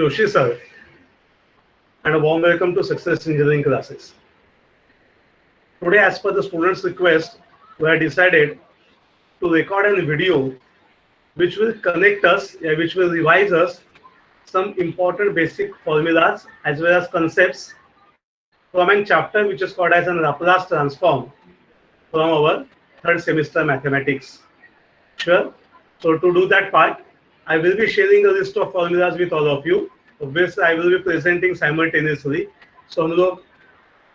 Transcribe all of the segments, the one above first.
Joshi sir, and a warm welcome to Success Engineering classes. Today, as per the students' request, we have decided to record a video which will connect us, which will revise us some important basic formulas as well as concepts from a chapter which is called as an Laplace transform from our third semester mathematics. Sure. So to do that part, I will be sharing a list of formulas with all of you, which I will be presenting simultaneously. So हम लोग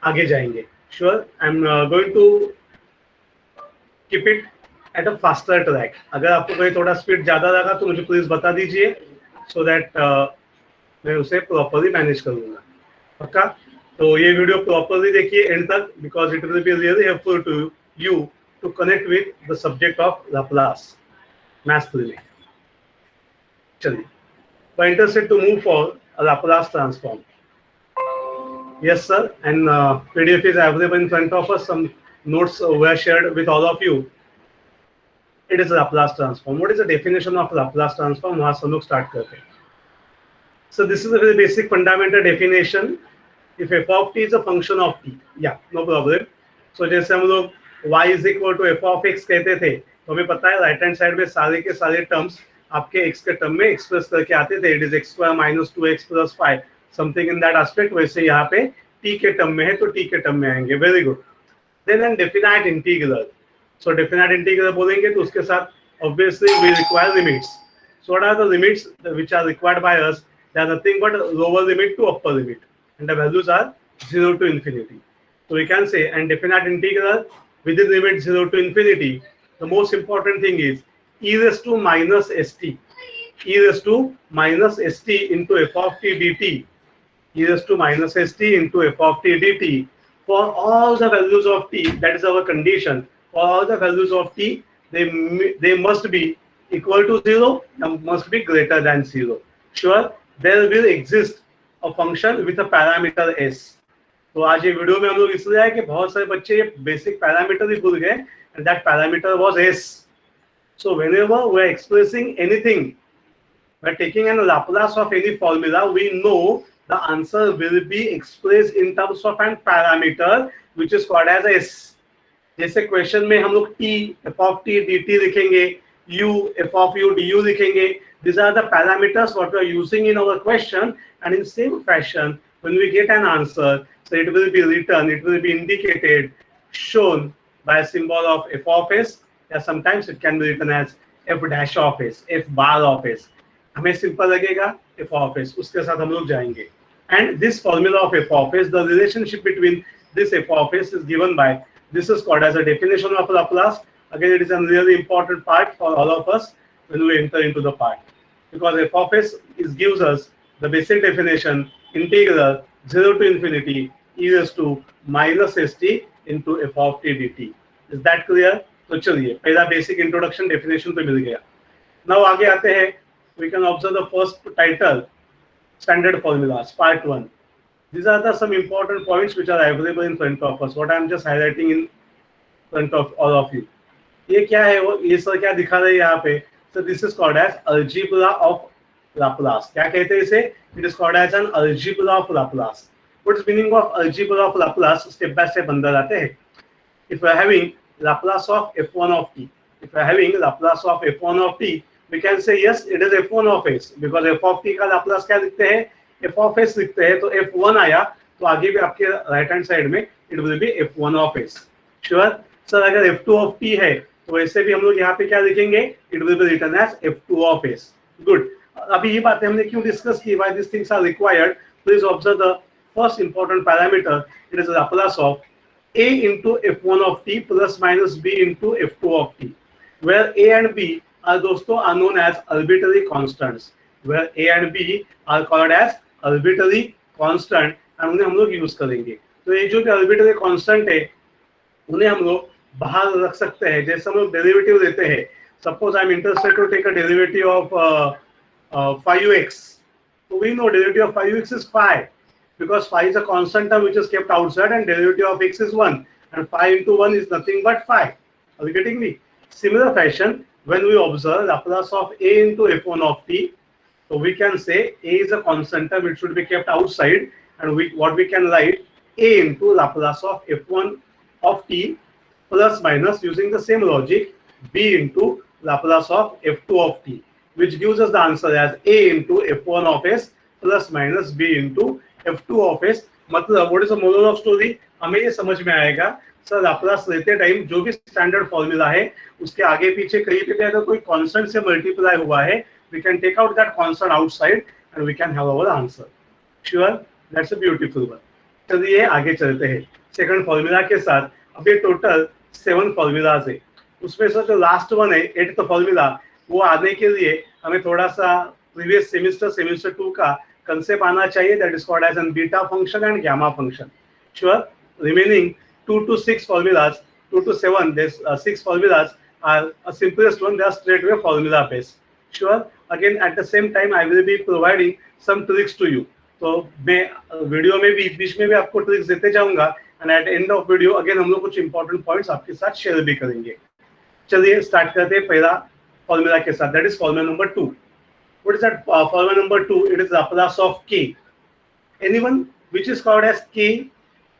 आगे जाएंगे. Sure. I'm going to keep it at a faster track. अगर आपको कोई थोड़ा speed ज्यादा लगा तो मुझे प्लीज बता दीजिए, so that मैं उसे प्रॉपरली मैनेज कर लूंगा. पक्का? तो ये वीडियो प्रॉपरली देखिए एंड तक, because it will be really helpful to you to connect with the subject of Laplace math theory. चलिए, we're interested to move for a Laplace transform. Yes, sir. And PDF is available in front of us. Some notes were shared with all of you. It is a Laplace transform. What is the definition of Laplace transform? वहाँ से हम लोग start करते हैं. So this is a very basic fundamental definition. If f of t is a function of t, yeah, no problem. So जैसे हम लोग y is equal to f of x कहते थे, तो हमें पता है राइट हैंड साइड में सारे के सारे टर्म्स आपके x के टर्म में एक्सप्रेस करके आते थे. It is x square minus 2x plus 5 something in that aspect. वैसे यहाँ पे t के टर्म में है तो t के टर्म में आएंगे. Very good. Then an definite integral. So definite integral बोलेंगे तो उसके साथ obviously we require limits. So what are the limits which are required by us? They are nothing but lower limit to upper limit, and the values are 0 to infinity. So we can say an definite integral within limit 0 to infinity. The most important thing is e raised to minus st, e raised to minus st into f of t dt, e raised to minus st into f of t dt for all the values of t. That is our condition. For all the values of t, they must be equal to 0 and must be greater than 0. Sure, there will exist a function with a parameter s. तो आज ये video में हम लोग इसलिए आए कि बहुत सारे बच्चे ये बेसिक पैरामीटर ही भूल गए, and that parameter was s. So whenever we are expressing anything, by taking an Laplace of any formula, we know the answer will be expressed in terms of an parameter which is called as s. जैसे question में हम लोग t f of t dt लिखेंगे, u f of u du लिखेंगे. These are the parameters what we are using in our question, and in same fashion when we get an answer, so it will be written, it will be indicated, shown by a symbol of f of s, या sometimes it can be written as f dash of s, f bar of s. हमें simple लगेगा f of s, उसके साथ हम लोग जाएंगे. And this formula of f of s, the relationship between this f of s is given by, this is called as a definition of Laplace. Again, it is a really important part for all of us when we enter into the part, because f of s gives us the basic definition, integral 0 to infinity e raised to minus st into f of t dt. Is that clear? तो चलिए पहला basic introduction definition पे मिल गया. Now आगे आते हैं. We can observe the first title, standard formulas, part 1. These are the some important points which are available in front of us. What I am just highlighting in front of all of you. ये क्या है? वो ये sir क्या दिखा रहे हैं यहाँ पे? So this is called as algebra of Laplace. क्या कहते हैं इसे? It is called as an algebra of Laplace. What is meaning of algebra of Laplace? Step by step अंदर आते हैं. If we are having Laplace of f1 of t, if we are having Laplace of f1 of t, we can say yes, it is f1 of s, because f of t का Laplace क्या लिखते हैं? f of s लिखते हैं. तो f1 आया तो आगे भी आपके राइट हैंड साइड में it will be f1 of s. Sure? Sir अगर f2 of t है तो वैसे भी हम लोग यहाँ पे क्या लिखेंगे? It will be written as f2 of s. Good. अभी ये बातें हमने क्यों डिस्कस की? Why these things are required? Please observe the first important parameter. It is Laplace of a into f1 of t plus minus b into f2 of t, where a and b are दोस्तों are known as arbitrary constants. Where a and b are called as arbitrary constant, and उन्हें हम लोग use करेंगे. तो ये जो भी arbitrary constant है उन्हें हम लोग बाहर रख सकते हैं. जैसे हम लोग डेरिवेटिव लेते हैं, suppose I am interested to take a derivative of 5x. So we know derivative of 5x is 5, because 5 is a constant term which is kept outside, and derivative of x is 1, and 5 into 1 is nothing but 5. Are you getting me? Similar fashion, when we observe Laplace of a into f1 of t, So we can say A is a constant term, it should be kept outside, and what we can write A into Laplace of f1 of t plus minus, using the same logic, B into Laplace of f2 of t, which gives us the answer as A into f1 of s plus minus B into f2 of s. मतलब what is the moral of story? हमें ये समझ में आएगा sir Laplace लेते time जो भी standard formula है उसके आगे पीछे कहीं पे भी अगर कोई कांस्टेंट से मल्टीप्लाई हुआ है, we can take out that constant outside and we can have our answer. Sure, that's a beautiful one. चलिए आगे चलते हैं सेकंड फॉर्मूला के साथ. अब ये टोटल 7 फॉर्मूलाज है, उसमें से जो लास्ट वन है 8th फॉर्मूला, वो आने के लिए हमें थोड़ा सा प्रीवियस सेमेस्टर 2 का कंसेप्ट आना चाहिए, that is called as an beta function and gamma function. Sure, remaining 2 to 6 formulas, 2 to 7, there's 6 formulas are a simplest one, they are straight away formula based. Sure, again at the same time I will be providing some tricks to you. तो मैं video में भी बीच में भी आपको tricks देते जाऊंगा, and at end of video again हम लोग कुछ इंपॉर्टेंट पॉइंट्स आपके साथ शेयर भी करेंगे. चलिए स्टार्ट करते हैं पहला फॉर्मूला के साथ, that is formula number 2. What is that formula number 2? It is Laplace of k. Anyone which is called as k?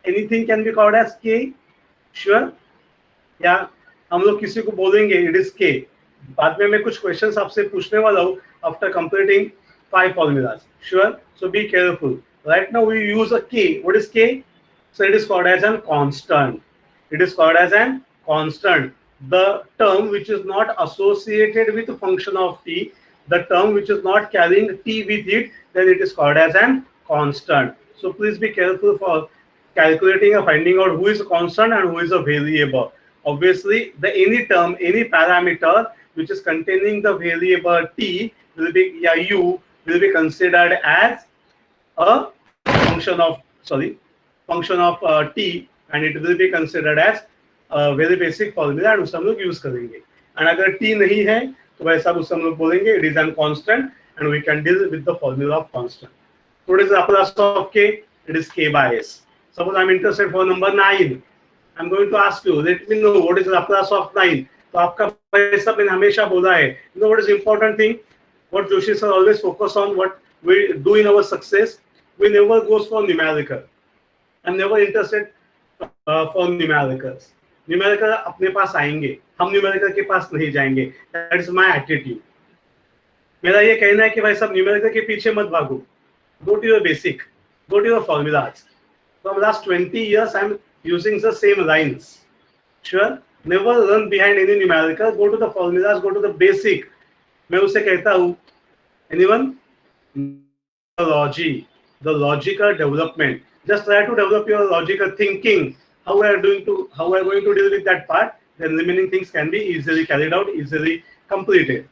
Anything can be called as k? Sure, या हम लोग किसी को बोलेंगे it is k. बाद में मैं कुछ क्वेश्चंस आपसे पूछने वाला हूँ after completing 5 formulas. Sure, so be careful. Right now we use a k. What is k? So it is called as an constant. It is called as an constant. The term which is not associated with the function of t, the term which is not carrying t with it, then it is called as an constant. So please be careful for calculating or finding out who is a constant and who is a variable. Obviously, the any term, any parameter which is containing the variable t will be, u will be considered as a function of t, and it will be considered as a very basic formula, and उसे हम लोग use करेंगे. And अगर t नहीं है तो वैसा उसे हम लोग बोलेंगे it is an constant, and we can deal with the formula of constant. So what is the Laplace of k? It is k by s. Suppose I'm interested for number 9. I'm going to ask you, let me know what is Laplace of 9. तो आपका पैसा मैंने हमेशा बोला है, you know what is important thing? What Joshi sir always focus on, what we do in our success, we never goes for numerical. I'm never interested for numericals. Numerical अपने पास आएंगे, हम numerical के पास नहीं जाएंगे. That is my attitude. मेरा ये कहना है कि भाई सब numerical के पीछे मत भागो. Go to your basic, go to your formulas. From last 20 years, I'm using the same lines. Sure, never run behind any numerical. Go to the formulas. Go to the basic. मैं उसे कहता हूँ. Anyone? The logical development. Just try to develop your logical thinking. How we are going to deal with that part? Then remaining things can be easily carried out, easily completed.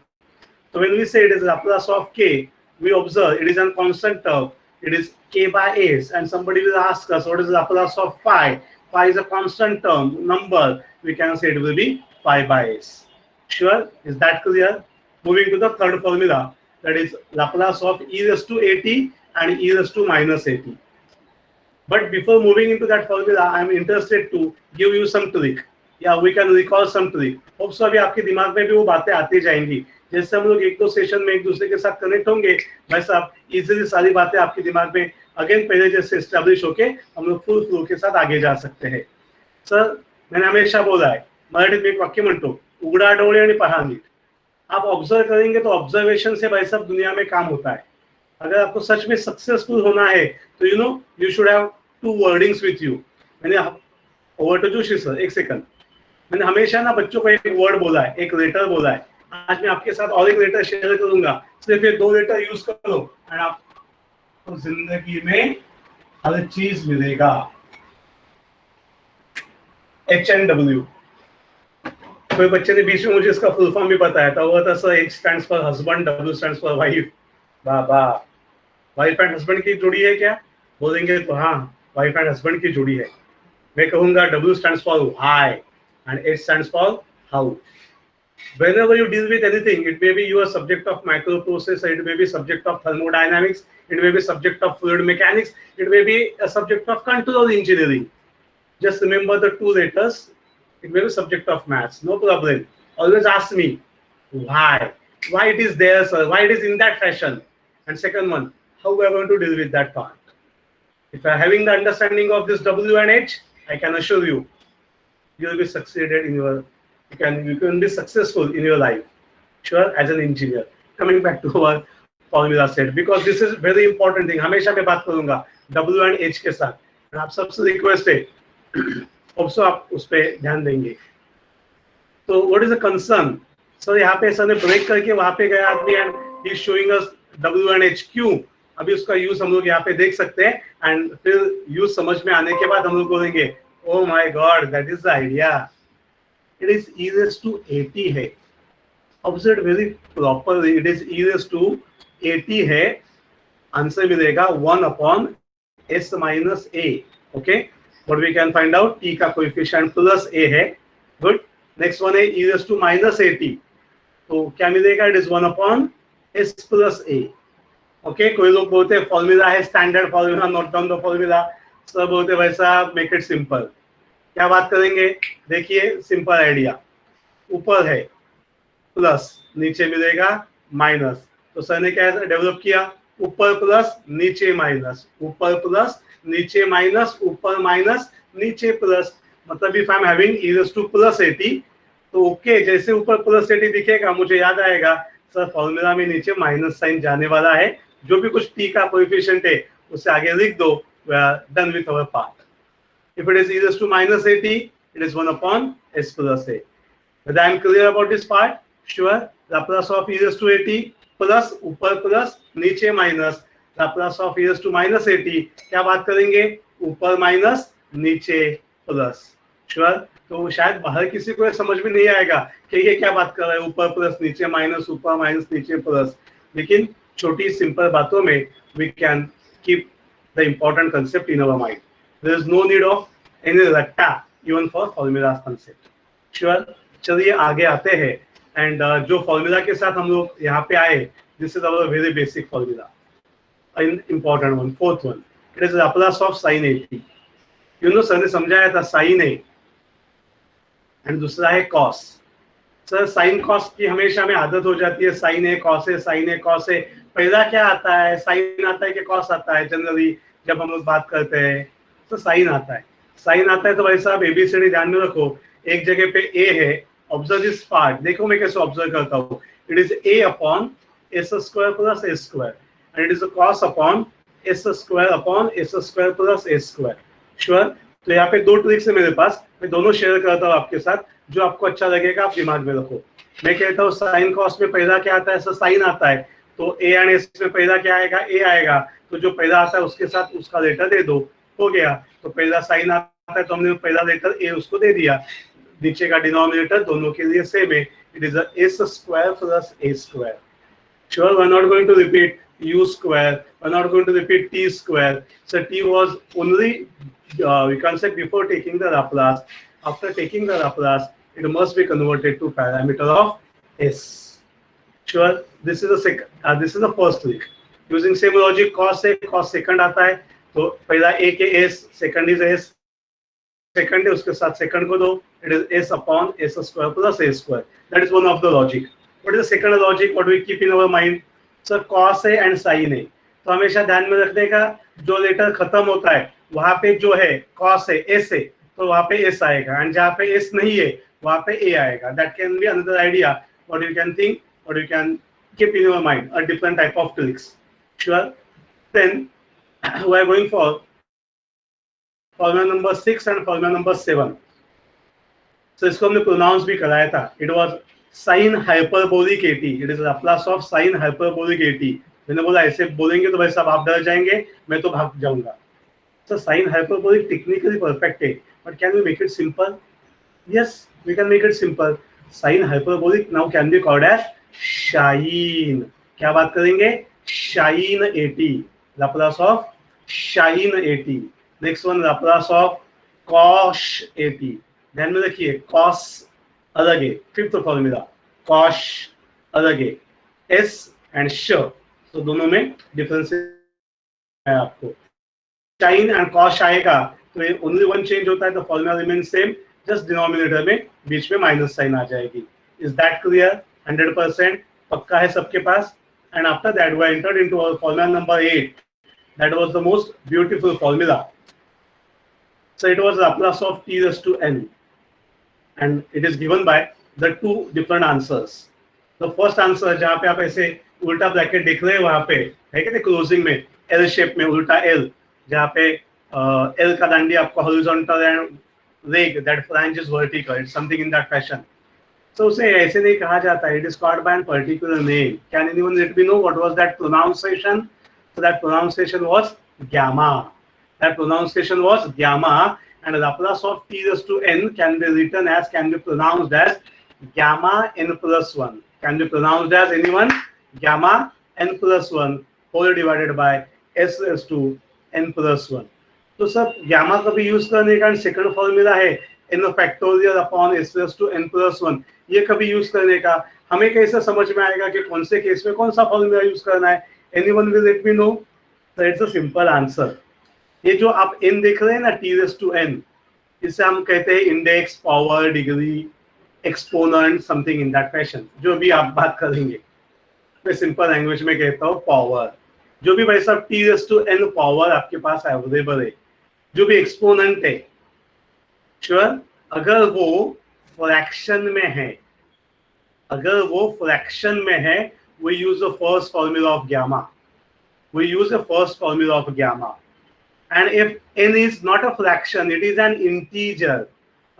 So when we say it is Laplace of k, we observe it is a constant term. It is k by s, and somebody will ask us what is the Laplace of phi. Phi is a constant term, number. We can say it will be phi by s. Sure, is that clear? Moving to the third formula, that is Laplace of e raised to at and e raised to minus at. But before moving into that formula, I am interested to give you some trick. Yeah, we can recall some trick. Hope so अभी आपके दिमाग में भी वो बातें आती जाएंगी. जैसे हम लोग एक दो सेशन में एक दूसरे के साथ कनेक्ट होंगे, भाई साहब इजीली सारी बातें आपके दिमाग में अगेन पहले जैसे एस्टैब्लिश होके हम लोग फुल फ्लो के साथ आगे जा सकते हैं. सर मैंने हमेशा बोला है, मराठीत मी एक वाक्य म्हणतो, उघडा डोळे आणि पहा नीट. आप ऑब्जर्व करेंगे तो ऑब्जर्वेशन से भाई साहब दुनिया में काम होता है. अगर आपको सच में सक्सेसफुल होना है तो you should have 2 wordings with you. मैंने ओवर टू जोशी सर, एक सेकंड. मैंने हमेशा ना बच्चों को एक वर्ड बोला है, एक लेटर बोला है. आज मैं आपके साथ और एक लेटर शेयर करूंगा, सिर्फ ये 2 लेटर यूज करो एंड आपको जिंदगी में हर चीज मिलेगा. HNW. कोई बच्चे ने बीच में मुझे इसका फुल फॉर्म भी बताया था, वो था sir H stands for husband, W stands for wife. Baba, wife and husband की जोड़ी है क्या? बोलेंगे तो हाँ, वाइफ एंड हस्बैंड की जोड़ी है. मैं कहूंगा W stands for why and H stands for how. Whenever you deal with anything, it may be your subject of microprocessor, it may be subject of thermodynamics, it may be subject of fluid mechanics, it may be a subject of control engineering. Just remember the 2 letters. It may be subject of maths, no problem. Always ask me why it is there, sir, why it is in that fashion. and second one, how we are going to deal with that part. If you are having the understanding of this W and H, I can assure you, you will be succeeded in your, you can be successful in your life, sure, as an engineer. Coming back to our formula set, because this is very important thing. हमेशा मैं बात करूंगा W and H के साथ, आप सबसे request है also आप उस पर ध्यान देंगे. तो what is the concern? Sir यहाँ पे सर ने ब्रेक करके वहां पे गया आदमी and he is showing us W and H. क्यों? अभी उसका यूज हम लोग यहाँ पे देख सकते हैं एंड फिर यूज समझ में आने के बाद हम लोग बोलेंगे oh my god, that is the idea. It is e raised to 80 है. Observe very properly. It is e raised to 80 है. आंसर मिलेगा 1 upon s minus a. Okay. What we can find out? T का coefficient plus a है. Good. Next one है e raised to minus 80. तो क्या मिलेगा? It is 1 upon s plus a. Okay. कोई लोग बोलते हैं फॉर्मूला है standard formula, note down the formula. सब बोलते वैसा मेक इट सिंपल. क्या बात करेंगे? देखिए सिंपल आइडिया. ऊपर है प्लस, नीचे मिलेगा माइनस. तो सर ने क्या डेवलप किया? ऊपर प्लस नीचे माइनस, ऊपर प्लस नीचे माइनस, ऊपर माइनस नीचे प्लस. मतलब if I am having e raised to plus 80, तो ओके जैसे ऊपर प्लस 80 दिखेगा मुझे याद आएगा सर फॉर्मूला में नीचे माइनस साइन जाने वाला है. जो भी कुछ t का कोएफिशिएंट है उसे आगे लिख दो. We are done with our part. If it is e raised to minus 80, it is 1 upon s plus a. Whether I am clear about this part? Sure. Laplace of e raised to 80 plus ऊपर plus नीचे minus. Laplace of e raised to minus 80 क्या बात करेंगे? ऊपर minus नीचे plus. Sure. तो शायद बाहर किसी को समझ में नहीं आएगा कि ये क्या बात कर रहा है, ऊपर प्लस नीचे माइनस, ऊपर माइनस नीचे प्लस. लेकिन छोटी सिंपल बातों में we can keep the important concept in our mind. There is no need of any ratta even for formula concept. Sure. चलिए आगे आते हैं एंड जो फॉर्मूला के साथ हम लोग यहाँ पे आए, this is our very basic formula, an important one, fourth one. It is Laplace of sin 80. You know sir ने समझाया था sin a एंड दूसरा है cos. सर sin cos की हमेशा में आदत हो जाती है, sin a cos a, sin a cos a. पहला क्या आता है? साइन आता है कि कॉस आता है? जनरली जब हम लोग बात करते हैं तो साइन आता है. साइन आता है तो भाई साहब एबीसीडी ध्यान में रखो. एक जगह पे ए है, ऑब्जर्व दिस पार्ट. देखो मैं कैसे ऑब्जर्व करता हूँ. It is a upon S square plus A square and it is cos upon S square plus A square. Sure. तो यहाँ पे दो ट्रिक्स है मेरे पास, मैं दोनों शेयर करता हूँ आपके साथ. जो आपको अच्छा लगेगा आप दिमाग में रखो. मैं कहता हूँ साइन कॉस में पहला क्या आता है? सर साइन आता है. तो ए एंड एस में पहला क्या आएगा? ए आएगा. तो जो पहला आता है उसके साथ उसका लेटर दे दो, हो गया. तो पहला साइन आता है तो हमने पहला लेटर ए उसको दे दिया. नीचे का डिनोमिनेटर दोनों के लिए सेम है. It is S square plus A square. Sure. We are not going to repeat u square, we are not going to repeat t square. So t was only we can say before taking the Laplace. After taking the Laplace, it must be converted to parameter of s. Sure. This is the first trick. Using same logic, cos a, cos second आता है तो पहला a के s, second is s, second है उसके साथ second को दो. It is s upon s square plus a square. That is one of the logic. What is the second logic? What do we keep in our mind? Sir, cos a and sin a. तो हमेशा ध्यान में रखने का, जो letter खत्म होता है वहाँ पे जो है cos a, s है, तो वहाँ पे s आएगा. एंड जहाँ पे s नहीं है वहाँ पे a आएगा. That can be another idea. What you can think, what you can keep in your mind, a different type of tricks. Sure. Then we are going for formula number 6 and formula number 7. So इसको हमने pronounce भी कराया था. It was sin hyperbolic 80. It is Laplace of sin hyperbolic 80. मैंने बोला ऐसे बोलेंगे तो भाई साहब आप डर जाएंगे, मैं तो भाग जाऊंगा. So sin hyperbolic technically perfect है, but can we make it simple? Yes, we can make it simple. Sin hyperbolic now can be called as shine. क्या बात करेंगे? Shine 80. Laplace of shine 80. Next one Laplace of cos 80. ध्यान में रखिए cos अलग है. Fifth formula cos अलग है. s एंड sh तो दोनों में डिफरेंस है आपको. sin एंड cos आएगा तो ओनली वन चेंज होता है, तो formula remain same, just denominator में बीच में माइनस साइन आ जाएगी. Is that clear? 100% पक्का है सबके पास? and after that we entered into our formula number 8. That was the most beautiful formula. So it was Laplace of t raised to n, and it is given by the two different answers. The first answer जहाँ पे आप ऐसे उल्टा bracket देख रहे हैं वहाँ पे है क्या क्लोजिंग में एल शेप में उल्टा एल, जहाँ पे एल का दांडी आपको horizontal and leg that flange is vertical, it's something in that fashion. So उसे ऐसे नहीं कहा जाता, it is called by a particular name. Can anyone let me know what was that pronunciation? So that pronunciation was gamma. That pronunciation was gamma, and Laplace of t raised to n can be pronounced as gamma n plus 1. Can be pronounced as anyone? Gamma n plus 1 whole divided by s raised to n plus 1. तो sir gamma कभी use करने का second formula है n factorial upon s raise to n plus 1, ये कभी use करने का हमें कैसे समझ में आएगा कि कौन से केस में कौन सा फॉर्मूला यूज करना है? Anyone will let me know? So it's a simple answer. ये जो आप n देख रहे हैं ना t रेज़ टू n, इसे हम कहते हैं index, power, degree, exponent, something in that fashion. जो भी आप बात करेंगे मैं सिंपल लैंग्वेज में कहता हूँ पावर. जो भी भाई साहब t raise to n power आपके पास अवेलेबल है, जो भी एक्सपोनेंट है, श्योर, अगर वो फ्रैक्शन में है, अगर वो फ्रैक्शन में है, we use the first formula of gamma. We use the first formula of gamma. And if n is not a fraction, it is an integer,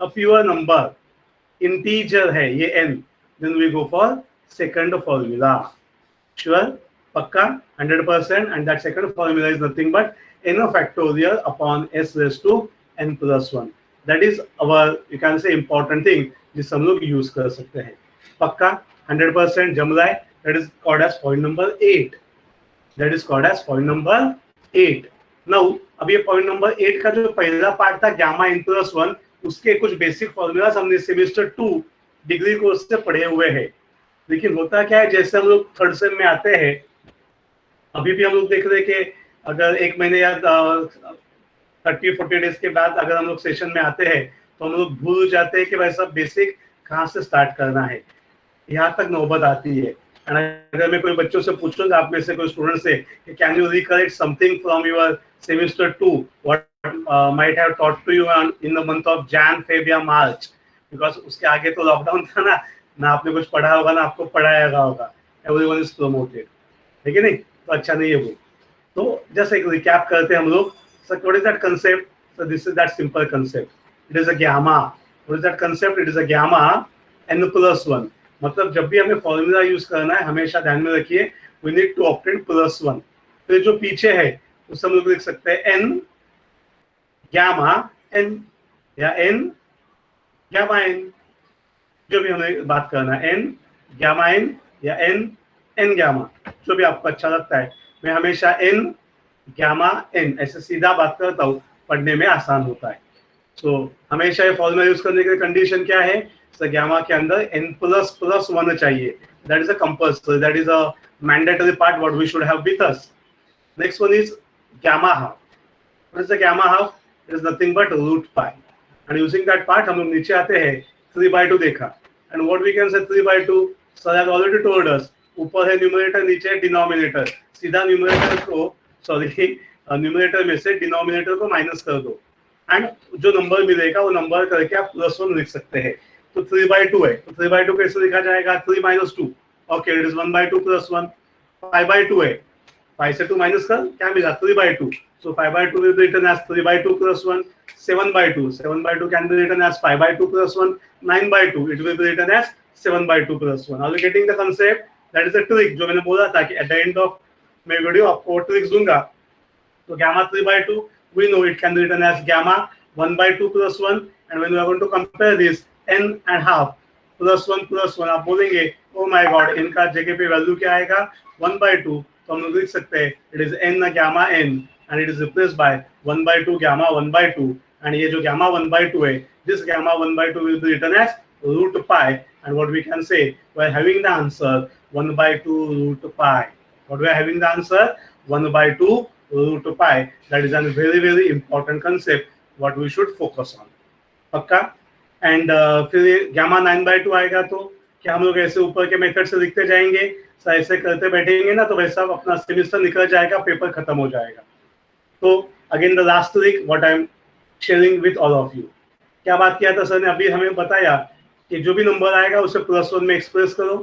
a pure number, integer है ये n, then we go for second formula. Sure, पक्का 100%. And that second formula is nothing but n factorial upon s raised to n plus 1. That is our, you can say, important thing जिस हम लोग use कर सकते हैं. पक्का 100% जम रहा है. That is called as point number 8. That is called as point number 8. Now अब ये point number 8 का जो पहला पार्ट था gamma n plus 1, उसके कुछ बेसिक फॉर्मूलास हमने सेमेस्टर 2 डिग्री कोर्स से पढ़े हुए हैं. लेकिन होता क्या है, जैसे हम लोग थर्ड सेम में आते हैं, अभी भी हम लोग देख रहे हैं कि अगर एक महीने या 30-40 डेज के बाद अगर हम लोग सेशन में आते हैं तो हम लोग भूल जाते हैं कि भाई सब बेसिक कहाँ से स्टार्ट करना है. यहाँ तक नौबत आती है. एंड अगर मैं कोई बच्चों से पूछूंगा, आप में से कोई स्टूडेंट से, can you recollect something from your semester 2 what might have taught to you in the month of Jan, Feb या मार्च, बिकॉज उसके आगे तो लॉकडाउन था ना आपने कुछ पढ़ा होगा ना आपको पढ़ाया होगा. एवरीवन इज प्रमोटेड, है कि नहीं? तो अच्छा नहीं है वो. तो जैसे एक रिकैप करते हैं हम लोग. So what is that concept? So this is that simple concept. It is a gamma. What is that concept? It is a gamma n plus 1. मतलब जब भी हमें फॉर्मूला यूज करना है हमेशा ध्यान में रखिए we need to obtain plus 1. फिर जो पीछे है उसे हम लोग लिख सकते हैं n gamma n या n gamma n. जो भी हमें बात करना है n gamma n या n gamma, जो भी आपको अच्छा लगता है. मैं हमेशा n gamma n ऐसे सीधा बात करता हूँ, पढ़ने में आसान होता है. सो हमेशा ये फॉर्मूला यूज करने की कंडीशन क्या है? सो gamma के अंदर n plus 1 चाहिए. That is a compulsory, that is a mandatory part what we should have with us. Next one is gamma half. What is the gamma half? It is nothing but root pi. And using that part हम लोग नीचे आते हैं. 3/2 देखा. And what we can say 3/2, sir has already told us, ऊपर है numerator, नीचे है डिनोमिनेटर. सीधा न्यूमरेटर को न्यूमरेटर में से डिनोमिनेटर को माइनस कर दो एंड जो नंबर मिलेगा वो नंबर करके आप प्लस 1 लिख सकते हैं. तो 3/2 है, तो 3/2 कैसे लिखा जाएगा? 3 - 2. Okay, it is 1/2 plus 1. 5/2 है, 5 से 2 माइनस कर, क्या मिला? 3/2. So 5/2 will be written as 3/2 plus 1. 7/2 can be written as 5/2 plus 1. 9/2 it will be written as 7/2 plus 1. Are you getting the concept? That is the trick जो मैंने बोला था कि एट द एंड ऑफ मैं video आपको tricks दूंगा. तो gamma 3/2 we know it can be written as gamma 1/2 plus 1, and when we are going to compare this n and half plus 1 आप बोलेंगे oh my god इनका जगह पे value क्या आएगा? 1/2. तो हम लोग लिख सकते हैं it is n gamma n and it is replaced by 1/2 gamma 1/2. and ये जो gamma 1/2 है, this gamma 1/2 will be written as root pi, and what we can say we are having the answer 1/2 root pi. What we are having the answer 1/2 root pi. That is a very very important concept what we should focus on. पक्का? And फिर gamma 9/2 आएगा तो क्या हम लोग ऐसे ऊपर के मेथड से लिखते जाएंगे, ऐसे करते बैठेंगे ना, तो वैसा अपना सेमेस्टर निकल जाएगा, पेपर खत्म हो जाएगा। तो again the last week what I am sharing with all of you, क्या बात किया था सर ने, अभी हमें बताया कि जो भी नंबर आएगा उसे +1 में एक्सप्रेस करो,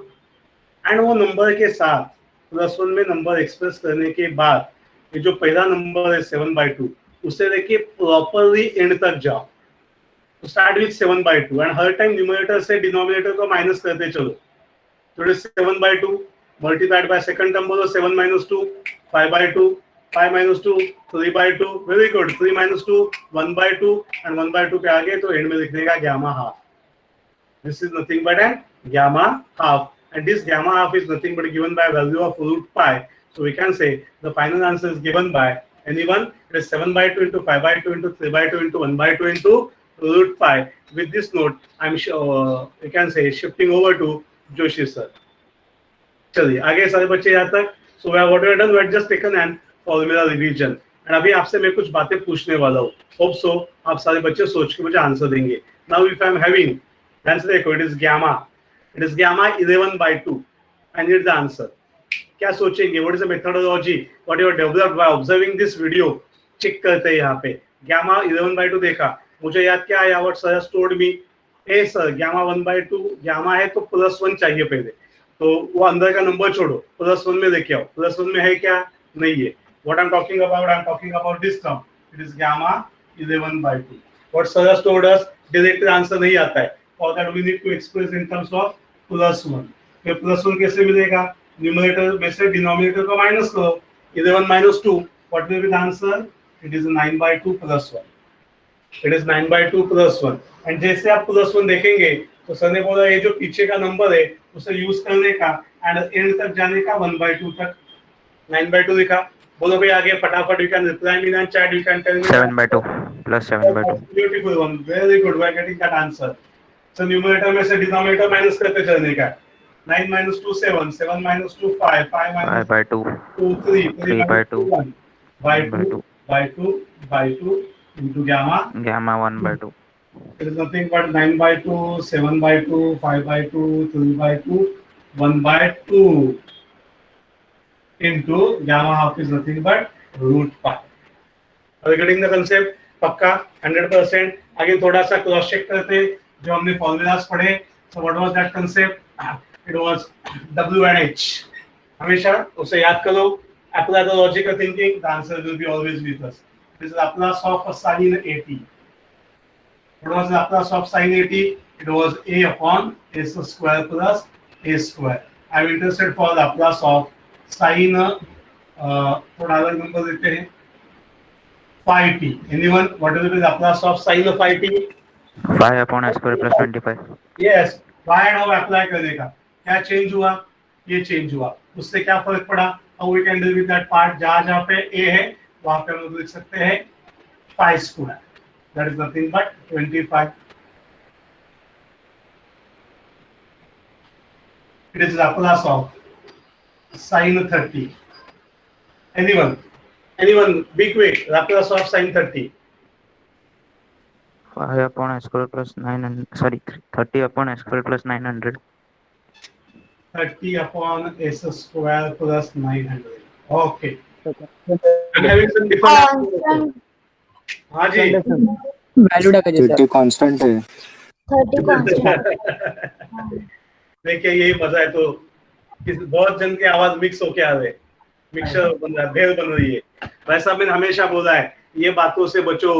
एंड वो नंबर के साथ +1 में नंबर एक्सप्रेस करने के बाद ये जो पहला नंबर है 7/2, उसे लेके प्रॉपरली एंड तक जाओ। Start with 7/2 and her time numerator से डिनोमिनेटर को माइनस करते चलो। तो 7/2 multiplied by second term बोलो 7 - 2 5/2 5 - 2 3/2, वेरी गुड, 3 - 2 1/2 एंड 1/2 के आगे तो एंड में लिखने का gamma half. This is nothing but an gamma half, and this gamma half is nothing but given by a value of root pi. So we can say the final answer is given by anyone. It is 7/2 into 5/2 into 3/2 into 1/2 into root pi. With this note, I'm sure we can say shifting over to Joshi sir. चलिए आगे सारे बच्चे यहाँ तक। So what we have done, we have just taken an formula revision, and अभी आपसे मैं कुछ बातें पूछने वाला हूँ। होप सो आप सारे बच्चे सोच के मुझे आंसर देंगे। Now if I am having, answer देखो, it is gamma 11/2, I need the answer. क्या सोचेंगे, what is the methodology, what you have developed by observing this video. Check करते हैं यहाँ पे gamma 11/2 देखा, मुझे याद क्या आया, what sir has told me, A sir gamma 1/2 gamma है तो +1 चाहिए पहले, तो वो अंदर का नंबर छोड़ो, +1 में लेके आओ, +1 में है क्या, नहीं है। What I am talking about, I am talking about this term, it is gamma 11/2। What sir has told us, direct answer नहीं आता है, for that we need to express in terms of +1। फिर +1 कैसे मिलेगा, न्यूमरेटर में से denominator को minus करो, 11 - 2, what will be the answer, it is 9/2 +1, it is 9/2 +1। And जैसे आप +1 देखेंगे तो सर ने बोला ये जो पीछे का नंबर है उसे यूज करने का एंड एंड तक जाने का 1/2 तक, 9/2 लिखा। बोलो भाई आगे फटाफट, you can reply me in chat, you can tell me 7/2 + 7/2। Beautiful one, very good, we are getting that answer. So numerator में से डिनोमिनेटर माइनस करते चलने का, 9 - 2 7 7 - 2 5 5 - 5/2 2 3 3/2 1/2 by 2 into gamma 1/2। It is nothing but 9/2 7/2 5/2 3/2 1/2 into gamma half is nothing but root pi. Are you getting the concept? पक्का 100%। आगे थोड़ा सा cross check करते हैं जो हमने फॉर्मूलास पढ़े। So what was that concept? It was W and H. हमेशा उसे याद करो। Apply the logical thinking. The answer will be always with us. This is Laplace of sin 80. What was the Laplace of sin 80? It was a upon s square plus a square. I'm interested for the Laplace of sin. थोड़ा अलग number देते हैं, phi t. Anyone? What will be the Laplace of sin of phi t? 5/s² + 25। Yes. Why and how apply करने का? क्या change हुआ? ये change हुआ। उससे क्या फर्क पड़ा? How we can deal with that part? जहाँ पे a है वहाँ पे हम लोग लिख सकते हैं phi square. That is nothing but 25. It is Laplace of sin 30. Anyone? Anyone? Be quick. Laplace of sin 30. 5/s² + 900. Sorry, 30/s² + 900. 30 upon s square plus 900. Okay. I'm having some different. हाँ जी। Value डाल के 30 constant है। 30 constant. देखिए यही मजा है, तो बहुत जन की आवाज मिक्स होके आ रहे, मिक्सर बन रहा है, भेल बन रही है। वैसा मैंने हमेशा बोला है, ये बातों से बचो,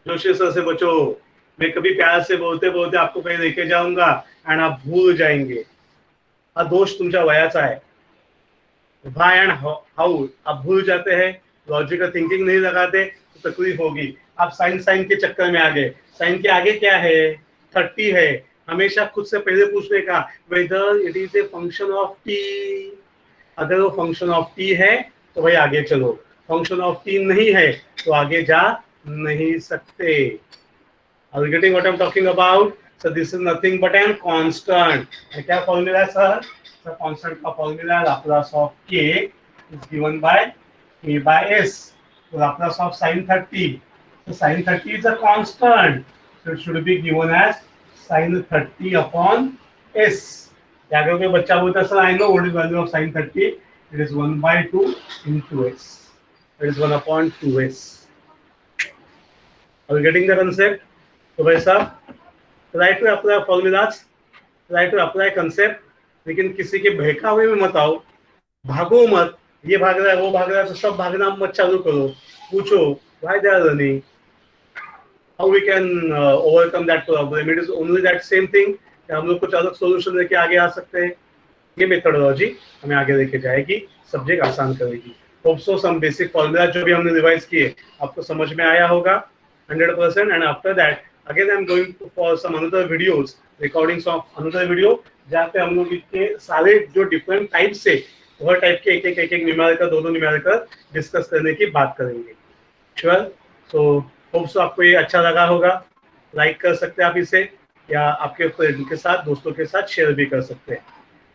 जोशी सर से बचो। मैं कभी प्यार से बोलते बोलते आपको कहीं लेके जाऊंगा एंड आप भूल जाएंगे। हा दोष तुमच्या वयाचा आहे। व्हाई एंड हाउ आप भूल जाते हैं, लॉजिकल थिंकिंग नहीं लगाते तो तकलीफ होगी। आप साइन के चक्कर में आ गए। साइन के आगे क्या है? 30 है। हमेशा खुद से पहले पूछने का whether it is a function of T. अगर वो फंक्शन ऑफ टी है तो भाई आगे चलो, फंक्शन ऑफ टी नहीं है तो आगे जा नहीं सकते। Are you getting what I'm talking about? So this is nothing but a constant. क्या फॉर्मूला है सर? So constant का formula Laplace of k is given by k by s. So Laplace of sin 30. So sin 30 is a constant. So it should be given as sin 30 upon s. अगर कोई बच्चा बोलता है sir I know what is value of sin 30, it is 1/2 into s. It is 1/2s. Are you getting the concept? तो भाई साहब try to apply formulas, try to apply concept, लेकिन किसी के बहकावे में मत आओ, भागो मत, ये भाग रहा है वो भाग रहा है तो सब भागना मत चालू करो, पूछो why they are running, how we can overcome that problem. It is only that same thing कि हम लोग कुछ अलग सॉल्यूशन लेके आगे आ सकते हैं. ये मेथोडोलॉजी हमें आगे लेके जाएगी, सब्जेक्ट आसान करेगी. Hope so some basic formula जो भी हमने रिवाइज किए आपको समझ में आया होगा 100%. And after that again I am going for some another videos, recordings of another video, जहाँ पे हम लोग इनके सारे जो डिफरेंट टाइप से हर टाइप के एक एक न्यूमेरिकल, दोनों न्यूमेरिकल डिस्कस करने की बात करेंगे. श्योर. सो होप सो आपको ये अच्छा लगा होगा. लाइक कर सकते हैं आप इसे, या आपके फ्रेंड के साथ, दोस्तों के साथ शेयर भी कर सकते हैं.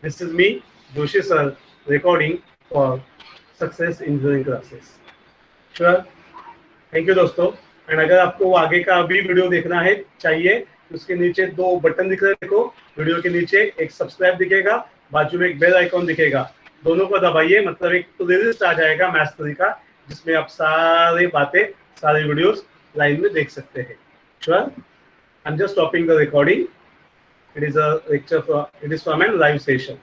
This is me Joshi sir recording for success engineering classes. Sure. Thank you दोस्तों. एंड अगर आपको आगे का भी वीडियो देखना है चाहिए तो उसके नीचे 2 बटन दिख रहे हैं. देखो वीडियो के नीचे एक सब्सक्राइब दिखेगा, बाजू में एक बेल आइकॉन दिखेगा, दोनों को दबाइए. मतलब एक प्लेलिस्ट आ जाएगा मैथ्स 3 का, जिसमें आप सारी बातें, सारे वीडियोस लाइन में देख सकते हैं. Sure. I'm just stopping the recording. It is a lecture it is from a live session.